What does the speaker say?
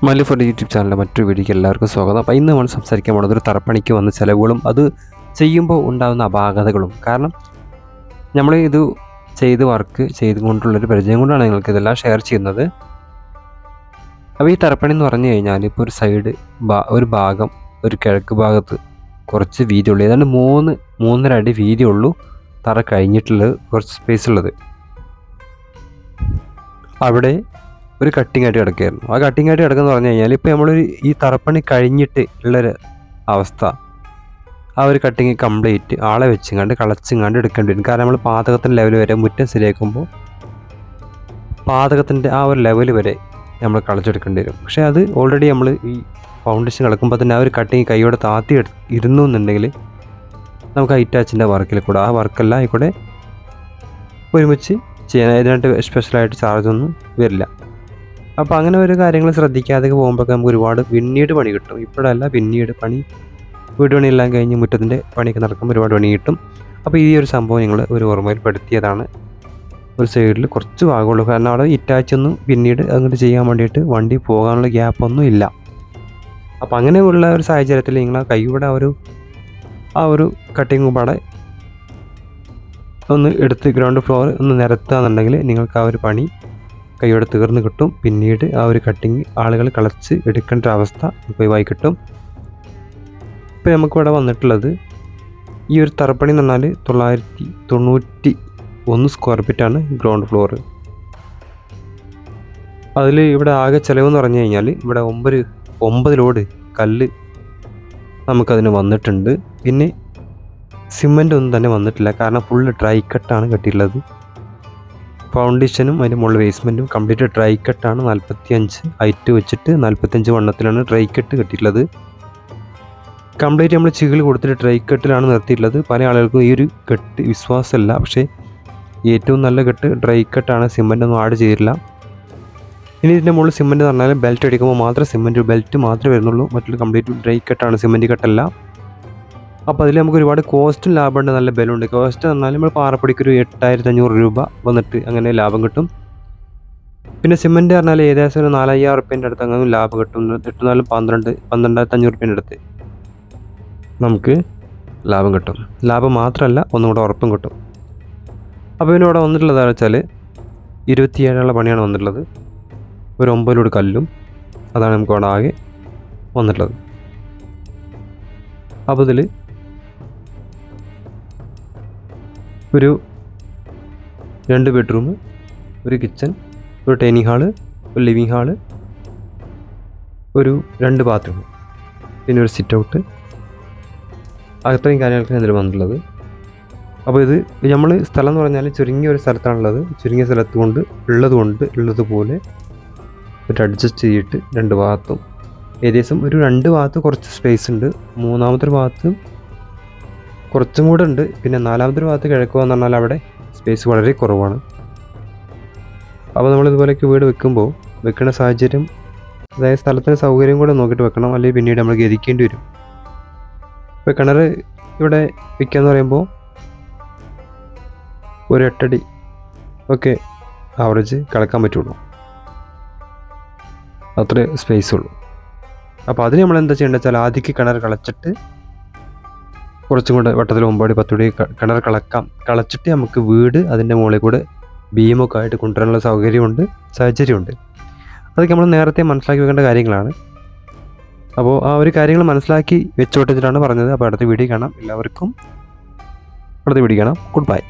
Mallu YouTube ചാനലിലെ മറ്റൊരു വീഡിയോയ്ക്ക് എല്ലാവർക്കും സ്വാഗതം. അപ്പോൾ ഇന്ന് നമ്മൾ സംസാരിക്കാൻ പോകുന്നത് ഒരു തറപ്പണിക്ക് വന്ന ചിലവുകളും അത് ചെയ്യുമ്പോൾ ഉണ്ടാകുന്ന അപാകതകളും. കാരണം നമ്മൾ ഇത് വർക്ക് ചെയ്തുകൊണ്ടുള്ളൊരു പരിചയം കൊണ്ടാണ് നിങ്ങൾക്ക് ഇതെല്ലാം ഷെയർ ചെയ്യുന്നത്. അപ്പോൾ ഈ തറപ്പണി എന്ന് പറഞ്ഞു കഴിഞ്ഞാൽ ഇപ്പോൾ ഒരു സൈഡ് ഒരു ഭാഗം ഒരു കിഴക്ക് ഭാഗത്ത് കുറച്ച് വീതിയുള്ളൂ, ഏതാണ്ട് 3-3.5 അടി വീതിയുള്ളൂ തറ കഴിഞ്ഞിട്ടുള്ളത്, കുറച്ച് സ്പേസ് ഉള്ളത്. അവിടെ ഒരു കട്ടിങ് ആയിട്ട് കിടക്കുകയായിരുന്നു. ആ കട്ടിങ് ആയിട്ട് കിടക്കുന്ന പറഞ്ഞു കഴിഞ്ഞാൽ ഇപ്പോൾ നമ്മളൊരു ഈ തറപ്പണി കഴിഞ്ഞിട്ട് ഉള്ളൊരു അവസ്ഥ, ആ ഒരു കട്ടിങ് കംപ്ലീറ്റ് ആളെ വെച്ചിങ്ങാണ്ട് കളച്ചിങ്ങാണ്ട് എടുക്കേണ്ടി വരും. കാരണം നമ്മൾ പാതകത്തിൻ്റെ ലെവൽ വരെ മുറ്റം ശരിയാക്കുമ്പോൾ പാതകത്തിൻ്റെ ആ ഒരു ലെവൽ വരെ നമ്മൾ കളച്ചെടുക്കേണ്ടി വരും. പക്ഷേ അത് ഓൾറെഡി നമ്മൾ ഈ ഫൗണ്ടേഷൻ കളക്കുമ്പോൾ തന്നെ ആ ഒരു കട്ടിങ് കൈയോടെ താത്തി ഇരുന്നു എന്നുണ്ടെങ്കിൽ നമുക്ക് ഹൈറ്റാച്ചിൻ്റെ വർക്കിൽ കൂടെ ആ വർക്കെല്ലാം ആയിക്കൂടെ ഒരുമിച്ച് ചെയ്യാൻ ഇതിനായിട്ട് സ്പെഷ്യലായിട്ട് ചാർജൊന്നും വരില്ല. അപ്പോൾ അങ്ങനെ ഒരു കാര്യങ്ങൾ ശ്രദ്ധിക്കാതെ പോകുമ്പോൾ നമുക്ക് ഒരുപാട് പിന്നീട് പണി കിട്ടും. ഇപ്പോഴല്ല, പിന്നീട് വീട് പണിയെല്ലാം കഴിഞ്ഞ് മുറ്റത്തിൻ്റെ പണിയൊക്കെ നടക്കുമ്പോൾ ഒരുപാട് പണി കിട്ടും. അപ്പോൾ ഈ ഒരു സംഭവം ഞങ്ങൾ ഒരു ഓർമ്മയിൽപ്പെടുത്തിയതാണ്. ഒരു സൈഡിൽ കുറച്ച് ഭാഗമുള്ളൂ, കാരണം അവിടെ ഇറ്റാച്ചൊന്നും പിന്നീട് അങ്ങോട്ട് ചെയ്യാൻ വേണ്ടിയിട്ട് വണ്ടി പോകാനുള്ള ഗ്യാപ്പൊന്നും ഇല്ല. അപ്പോൾ അങ്ങനെയുള്ള ഒരു സാഹചര്യത്തിൽ നിങ്ങൾ കൈയുടെ ആ ഒരു കട്ടിങ് പാടെ ഒന്ന് എടുത്ത് ഗ്രൗണ്ട് ഫ്ലോർ ഒന്ന് നിരത്തുകയെന്നുണ്ടെങ്കിൽ നിങ്ങൾക്ക് ആ ഒരു പണി കൈയോടെ തീർന്ന് കിട്ടും. പിന്നീട് ആ ഒരു കട്ടിങ് ആളുകൾ കളച്ച് എടുക്കേണ്ട അവസ്ഥ ഒഴിവായി കിട്ടും. ഇപ്പോൾ നമുക്കിവിടെ വന്നിട്ടുള്ളത് ഈ ഒരു തറപ്പണി എന്ന് പറഞ്ഞാൽ 991 സ്ക്വയർ ഫീറ്റാണ് ഗ്രൗണ്ട് ഫ്ലോർ. അതിൽ ഇവിടെ ആകെ ചിലവെന്ന് പറഞ്ഞു കഴിഞ്ഞാൽ ഇവിടെ 9 ലോഡ് കല്ല് നമുക്കതിന് വന്നിട്ടുണ്ട്. പിന്നെ സിമൻ്റ് ഒന്നും തന്നെ വന്നിട്ടില്ല, കാരണം ഫുള്ള് ഡ്രൈ കട്ടാണ് കെട്ടിയിട്ടുള്ളത്. ഫൗണ്ടേഷനും അതിൻ്റെ മുകളിൽ ബേസ്മെൻറ്റും കംപ്ലീറ്റ് ഡ്രൈ കട്ടാണ്. 45 ഹൈറ്റ് വെച്ചിട്ട് 45 വണ്ണത്തിലാണ് ഡ്രൈ കട്ട് കെട്ടിയിട്ടുള്ളത്. കംപ്ലീറ്റ് നമ്മൾ ചികിൾ കൊടുത്തിട്ട് ഡ്രൈ കട്ടിലാണ് നിർത്തിയിട്ടുള്ളത്. പല ആളുകൾക്കും ഈ ഒരു കെട്ട് വിശ്വാസമല്ല, പക്ഷേ ഏറ്റവും നല്ല കെട്ട് ഡ്രൈ കട്ടാണ്, സിമൻ്റൊന്നും ആഡ് ചെയ്തിട്ടില്ല. ഇനി ഇതിൻ്റെ മുകളിൽ സിമൻറ്റ് എന്ന് പറഞ്ഞാൽ ബെൽറ്റ് അടിക്കുമ്പോൾ മാത്രം സിമൻറ്റ് ബെൽറ്റ് മാത്രമേ വരുന്നുള്ളൂ, മറ്റുള്ള കംപ്ലീറ്റ് ഡ്രൈ കട്ടാണ്, സിമൻറ്റ് കട്ടല്ല. അപ്പോൾ അതിൽ നമുക്ക് ഒരുപാട് കോസ്റ്റും ലാഭമുണ്ട്, നല്ല ബലമുണ്ട്. കോസ്റ്റ് പറഞ്ഞാൽ നമ്മൾ പാറപ്പൊടിക്കൊരു 8500 രൂപ വന്നിട്ട് അങ്ങനെ ലാഭം കിട്ടും. പിന്നെ സിമൻറ്റ് പറഞ്ഞാൽ ഏകദേശം ഒരു 4000 റുപ്യേൻ്റെ അടുത്ത് അങ്ങനെ ലാഭം കിട്ടും. 12,500 റുപ്യേൻ്റെ അടുത്ത് നമുക്ക് ലാഭം കിട്ടും. ലാഭം മാത്രമല്ല, ഒന്നും കൂടെ ഉറപ്പും കിട്ടും. അപ്പോൾ പിന്നെ ഇവിടെ വന്നിട്ടുള്ളതെന്ന് വെച്ചാൽ 27 പണിയാണ് വന്നിട്ടുള്ളത്. ഒരു 9 ലോഡ് കല്ലും അതാണ് നമുക്ക് അവിടെ ആകെ വന്നിട്ടുള്ളത്. അപ്പോൾ ഇതിൽ ഒരു 2 ബെഡ്റൂം, ഒരു കിച്ചൺ, ഒരു ഡൈനിങ് ഹാള്, ഒരു ലിവിങ് ഹാള്, ഒരു 2 ബാത്റൂം, പിന്നെ ഒരു സിറ്റ് ഔട്ട്, അത്രയും കാര്യങ്ങളൊക്കെ ഇതിൽ വന്നിട്ടുള്ളത്. അപ്പോൾ ഇത് നമ്മൾ സ്ഥലം എന്ന് പറഞ്ഞാൽ ചുരുങ്ങിയ ഒരു സ്ഥലത്താണുള്ളത്. ചുരുങ്ങിയ സ്ഥലത്ത് ഉള്ളതുപോലെ ഒരു അഡ്ജസ്റ്റ് ചെയ്തിട്ട് 2 ഭാഗത്തും ഏകദേശം ഒരു 2 ഭാഗത്ത് കുറച്ച് സ്പേസ് ഉണ്ട്. മൂന്നാമത്തെ ഭാഗത്ത് കുറച്ചും കൂടെ ഉണ്ട്. പിന്നെ 4ാമത്തെ ഭാഗത്ത് കിഴക്ക് എന്ന് പറഞ്ഞാൽ അവിടെ സ്പേസ് വളരെ കുറവാണ്. അപ്പോൾ നമ്മളിതുപോലെയൊക്കെ വീട് വെക്കുന്ന സാഹചര്യം, അതായത് സ്ഥലത്തിന് സൗകര്യം കൂടെ നോക്കിയിട്ട് വെക്കണം, അല്ലെങ്കിൽ പിന്നീട് നമ്മൾ ഗതിക്കേണ്ടി വരും. ഇപ്പോൾ കിണർ ഇവിടെ വയ്ക്കാന്ന് പറയുമ്പോൾ ഒരു 8 അടി ഒക്കെ ആവറേജ് കളക്കാൻ പറ്റുള്ളൂ, അത്രേ സ്പേസ് ഉള്ളൂ. അപ്പോൾ അതിന് നമ്മൾ എന്താ ചെയ്യേണ്ടത് വെച്ചാൽ ആദ്യം കിണർ കളച്ചിട്ട് കുറച്ചും കൂടെ വട്ടത്തിൽ 9 അടി 10 അടി കിണർ കളച്ചിട്ട് നമുക്ക് വീട് അതിൻ്റെ മുകളിൽ കൂടെ ബീമൊക്കെ ആയിട്ട് കൊണ്ടുവരാനുള്ള സാഹചര്യമുണ്ട്. അതൊക്കെ നമ്മൾ നേരത്തെ മനസ്സിലാക്കി വെക്കേണ്ട കാര്യങ്ങളാണ്. അപ്പോൾ ആ ഒരു കാര്യങ്ങൾ മനസ്സിലാക്കി വെച്ചോട്ടിച്ചിട്ടാണ് പറഞ്ഞത്. അപ്പോൾ അടുത്ത വീഡിയോ കാണാം. എല്ലാവർക്കും അടുത്ത വീഡിയോ കാണാം. Good bye.